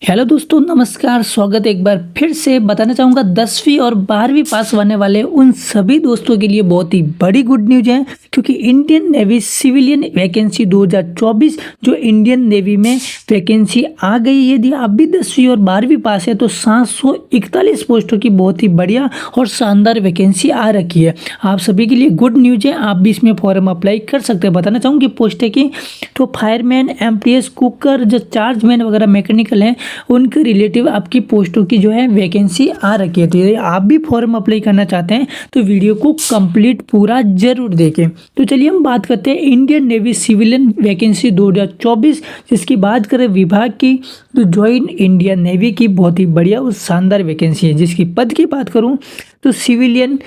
Hello दोस्तों, नमस्कार। स्वागत है एक बार फिर से। बताना चाहूँगा 10वीं और 12वीं पास होने वाले उन सभी दोस्तों के लिए बहुत ही बड़ी गुड न्यूज़ है, क्योंकि इंडियन नेवी सिविलियन वैकेंसी 2024 जो इंडियन नेवी में वैकेंसी आ गई। यदि आप भी 10वीं और 12वीं पास है तो 741 पोस्टों की बहुत ही बढ़िया और शानदार वैकेंसी आ रखी है। आप सभी के लिए गुड न्यूज़ है, आप भी इसमें फॉर्म अप्लाई कर सकते हैं। बताना चाहूँगी पोस्टें की तो फायरमैन, एमटीएस, कुकर, जो चार्जमैन वगैरह मैकेनिकल हैं उनके रिलेटिव आपकी पोस्टों की जो है वैकेंसी आ रखी है। तो यदि आप भी फॉर्म अप्लाई करना चाहते हैं तो वीडियो को कंप्लीट पूरा जरूर देखें। तो चलिए हम बात करते हैं इंडियन नेवी सिविलियन वैकेंसी 2024, जिसकी बात करें विभाग की तो ज्वाइन इंडियन नेवी की बहुत ही बढ़िया और शानदार वैकेंसी है। जिसकी पद की बात करूं तो सिविलियन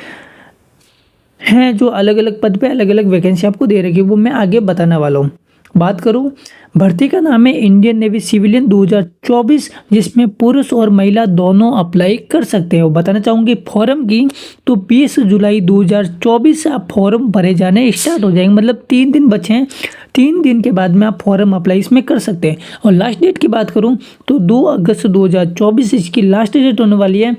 हैं, जो अलग अलग पद पे अलग अलग वैकेंसी आपको दे रखी है, वो मैं आगे बताने वाला हूँ। बात करूं भर्ती का नाम है इंडियन नेवी सिविलियन 2024, जिसमें पुरुष और महिला दोनों अप्लाई कर सकते हैं। और बताना चाहूँगी फॉर्म की तो 20 जुलाई 2024 से आप फॉर्म भरे जाने स्टार्ट हो जाएंगे। मतलब 3 दिन बचे हैं, 3 दिन के बाद में आप फॉर्म अप्लाई इसमें कर सकते हैं। और लास्ट डेट की बात करूँ तो 2 अगस्त 2024 इसकी लास्ट डेट होने वाली है।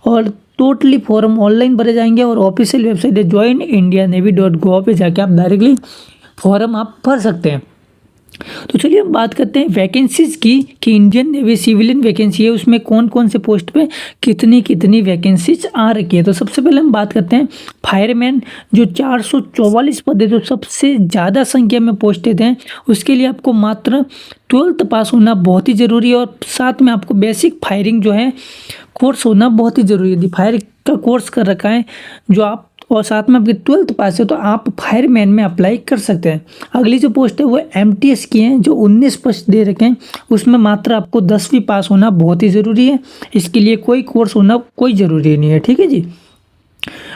और टोटली फॉर्म ऑनलाइन भरे जाएंगे और ऑफिशियल वेबसाइट है joinindianavy.gov पे जाके आप डायरेक्टली फॉर्म आप भर सकते हैं। तो चलिए हम बात करते हैं वैकेंसीज की कि इंडियन नेवी सिविलियन वैकेंसी है उसमें कौन कौन से पोस्ट पे कितनी कितनी वैकेंसीज आ रखी है। तो सबसे पहले हम बात करते हैं फायरमैन, जो 444 पद है, जो सबसे ज़्यादा संख्या में पोस्टेड हैं। उसके लिए आपको मात्र 12th पास होना बहुत ही ज़रूरी है और साथ में आपको बेसिक फायरिंग जो है कोर्स होना बहुत ही ज़रूरी है। फायर का कोर्स कर रखा है जो आप, और साथ में आपकी 12th पास है तो आप फायरमैन में अप्लाई कर सकते हैं। अगली जो पोस्ट है वो एमटीएस की है, जो 19 पोस्ट दे रखे हैं। उसमें मात्र आपको 10वीं पास होना बहुत ही ज़रूरी है, इसके लिए कोई कोर्स होना कोई ज़रूरी नहीं है। ठीक है जी।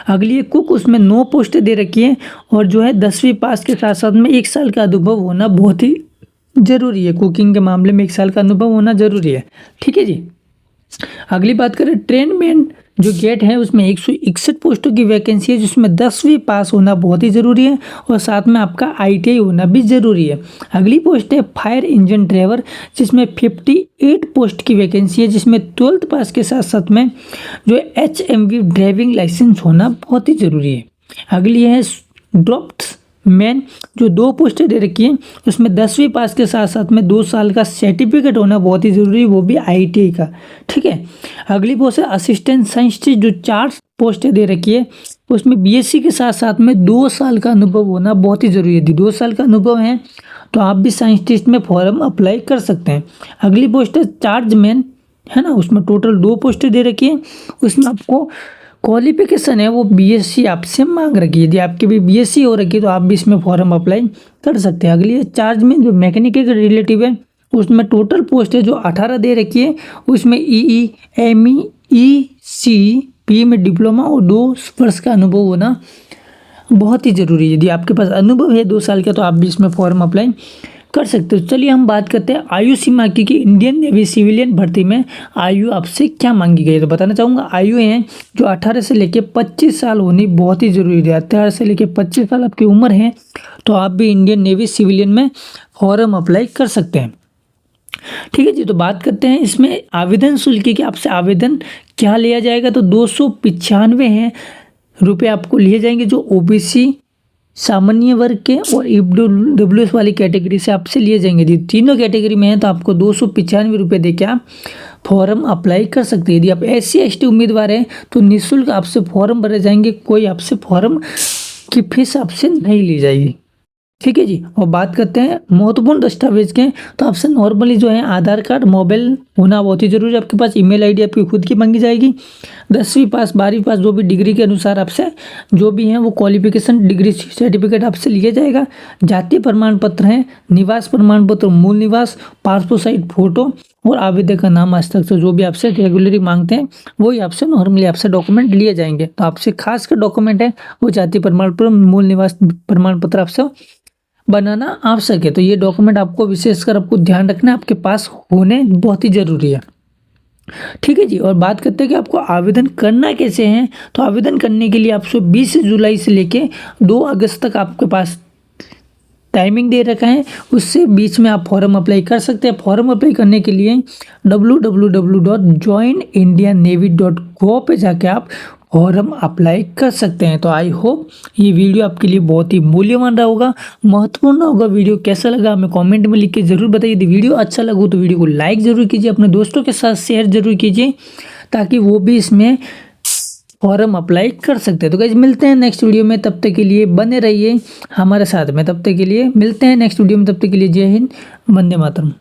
अगली है कुक, उसमें 9 पोस्टें दे रखी हैं और जो है 10वीं पास के साथ साथ में 1 साल का अनुभव होना बहुत ही ज़रूरी है। कुकिंग के मामले में 1 साल का अनुभव होना ज़रूरी है। ठीक है जी। अगली बात करें ट्रेनमैन, जो गेट है उसमें 161 पोस्टों की वैकेंसी है, जिसमें 10वीं पास होना बहुत ही ज़रूरी है और साथ में आपका आईटीआई होना भी ज़रूरी है। अगली पोस्ट है फायर इंजन ड्राइवर, जिसमें 58 पोस्ट की वैकेंसी है, जिसमें 12th पास के साथ साथ में जो HMV ड्राइविंग लाइसेंस होना बहुत ही ज़रूरी है। अगली है ड्रॉप्स मैन, जो 2 पोस्टें दे रखी हैं। उसमें 10वीं पास के साथ साथ में 2 साल का सर्टिफिकेट होना बहुत ही ज़रूरी है, वो भी आईटीआई का। ठीक है। अगली पोस्ट है असिस्टेंट साइंटिस्ट, जो 4 पोस्टें दे रखी है। उसमें बीएससी के साथ साथ में 2 साल का अनुभव होना बहुत ही ज़रूरी है। यदि 2 साल का अनुभव है तो आप भी साइंटिस्ट में फॉर्म अप्लाई कर सकते हैं। अगली पोस्ट है चार्जमैन, है ना। उसमें टोटल 2 पोस्टें दे रखी है। उसमें आपको क्वालिफिकेशन है वो बीएससी आपसे मांग रखी है। यदि आपकी भी बीएससी हो रखी है तो आप भी इसमें फॉर्म अप्लाई कर सकते हैं। अगली है चार्ज में, जो मैकेनिकल के रिलेटिव है। उसमें टोटल पोस्ट है जो 18 दे रखी है। उसमें ईई, एमई, ईसी, पी में डिप्लोमा और 2 वर्ष का अनुभव होना बहुत ही ज़रूरी है। यदि आपके पास अनुभव है 2 साल का तो आप भी इसमें फॉर्म अप्लाई कर सकते हो। चलिए हम बात करते हैं आयु सीमा की कि इंडियन नेवी सिविलियन भर्ती में आयु आपसे क्या मांगी गई है। तो बताना चाहूँगा आयु है जो 18 से लेकर 25 साल होनी बहुत ही ज़रूरी है। 18 से लेकर 25 साल आपकी उम्र है तो आप भी इंडियन नेवी सिविलियन में फॉर्म अप्लाई कर सकते हैं। ठीक है जी। तो बात करते हैं इसमें आवेदन शुल्क की कि आपसे आवेदन क्या लिया जाएगा। तो 295 हैं रुपये आपको लिए जाएंगे, जो ओबीसी, सामान्य वर्ग के और ईडब्ल्यूएस वाली कैटेगरी से आपसे लिए जाएंगे। यदि तीनों कैटेगरी में है तो आपको 295 रुपये देके आप फॉर्म अप्लाई कर सकते हैं। यदि आप SC/ST उम्मीदवार हैं तो निःशुल्क आपसे फॉर्म भरे जाएंगे, कोई आपसे फॉर्म की फीस आपसे नहीं ली जाएगी। ठीक है जी। और बात करते हैं महत्वपूर्ण दस्तावेज के, तो आपसे नॉर्मली जो है आधार कार्ड, मोबाइल होना बहुत ही जरूरी है। आपके पास ईमेल आईडी आपकी खुद की मांगी जाएगी। 10वीं पास, 12वीं पास, जो भी डिग्री के अनुसार आपसे जो भी हैं वो क्वालिफिकेशन डिग्री सर्टिफिकेट आपसे लिया जाएगा। जातीय प्रमाण पत्र हैं, निवास प्रमाण पत्र, मूल निवास, पासपोर्ट साइज फोटो और आवेदक का नाम, हस्ताक्षर, जो भी आपसे रेगुलरली मांगते हैं वही आपसे नॉर्मली आपसे डॉक्यूमेंट लिए जाएंगे। तो आपसे खास कर डॉक्यूमेंट है वो जातीय प्रमाण पत्र, मूल निवास प्रमाण पत्र आपसे बनाना आवश्यक है। तो ये डॉक्यूमेंट आपको विशेषकर आपको ध्यान रखना आपके पास होने बहुत ही ज़रूरी है। ठीक है जी। और बात करते हैं कि आपको आवेदन करना कैसे है। तो आवेदन करने के लिए आपको 20 जुलाई से लेके 2 अगस्त तक आपके पास टाइमिंग दे रखा है, उससे बीच में आप फॉर्म अप्लाई कर सकते हैं। फॉर्म अप्लाई करने के लिए www.joinindiannavy.gov पे जाके आप फॉर्म अप्लाई कर सकते हैं। तो आई होप ये वीडियो आपके लिए बहुत ही मूल्यवान रहा होगा, महत्वपूर्ण होगा। वीडियो कैसा लगा हमें कमेंट में लिख के ज़रूर बताइए। यदि वीडियो अच्छा लगा तो वीडियो को लाइक ज़रूर कीजिए, अपने दोस्तों के साथ शेयर ज़रूर कीजिए ताकि वो भी इसमें फॉर्म अप्लाई कर सकते हैं। तो गाइस मिलते हैं नेक्स्ट वीडियो में, तब तक के लिए बने रहिए हमारे साथ में। तब तक के लिए मिलते हैं नेक्स्ट वीडियो में, तब तक के लिए जय हिंद, वंदे मातरम।